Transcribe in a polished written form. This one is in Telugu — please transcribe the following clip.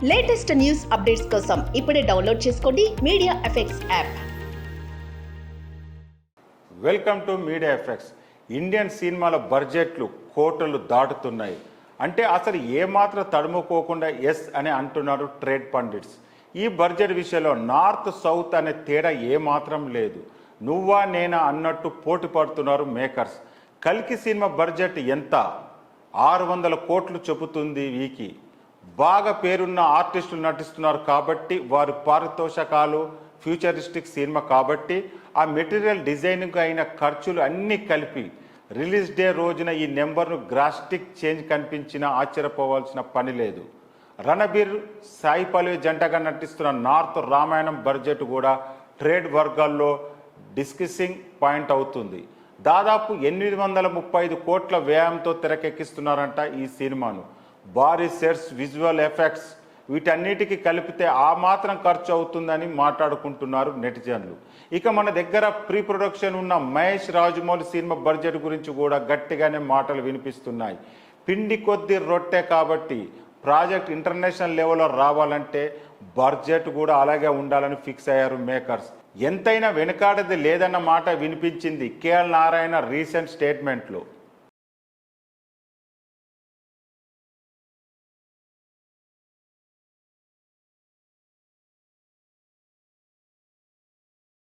లేటెస్ట్ న్యూస్ అప్డేట్స్ కోసం ఇప్పుడే డౌన్లోడ్ చేసుకోండి media effects app. Welcome to media effects. Indian సినిమాల బడ్జెట్లు కోట్లను దాటుతున్నాయి. అంటే అసలు ఏమాత్రం తడుముకోకుండా ఎస్ అని అంటున్నారు ట్రేడ్ పండిట్స్. ఈ బడ్జెట్ విషయంలో నార్త్ సౌత్ అనే తేడా ఏమాత్రం లేదు. నువ్వా నేనా అన్నట్టు పోటీ పడుతున్నారు మేకర్స్. కల్కి సినిమా బడ్జెట్ ఎంత? 600 కోట్లు చెబుతుంది వీకి. బాగా పేరున్న ఆర్టిస్టులు నటిస్తున్నారు కాబట్టి వారి పారితోషకాలు ఫ్యూచరిస్టిక్ సినిమా కాబట్టి ఆ మెటీరియల్ డిజైనింగ్ అయిన ఖర్చులు అన్నీ కలిపి రిలీజ్ డే రోజున ఈ నెంబర్ను గ్రాస్టిక్ చేంజ్ కనిపించినా ఆశ్చర్యపోవాల్సిన పని లేదు. రణబీర్ సాయి పల్లవి జంటగా నటిస్తున్న నార్త్ రామాయణం బడ్జెట్ కూడా ట్రేడ్ వర్గాల్లో డిస్కసింగ్ పాయింట్ అవుతుంది. దాదాపు 835 కోట్ల వ్యయంతో తెరకెక్కిస్తున్నారంట ఈ సినిమాను. భారీ సెట్స్, విజువల్ ఎఫెక్ట్స్ వీటన్నిటికీ కలిపితే ఆ మాత్రం ఖర్చు అవుతుందని మాట్లాడుకుంటున్నారు నెటిజన్లు. ఇక మన దగ్గర ప్రీ ప్రొడక్షన్ ఉన్న మహేష్ రాజమౌళి సినిమా బడ్జెట్ గురించి కూడా గట్టిగానే మాటలు వినిపిస్తున్నాయి. పిండి కొద్ది రొట్టె కాబట్టి ప్రాజెక్ట్ ఇంటర్నేషనల్ లెవెల్లో రావాలంటే బడ్జెట్ కూడా అలాగే ఉండాలని ఫిక్స్ అయ్యారు మేకర్స్. ఎంతైనా వెనుకాడది లేదన్న మాట వినిపించింది కేఎల్ నారాయణ రీసెంట్ స్టేట్మెంట్లో.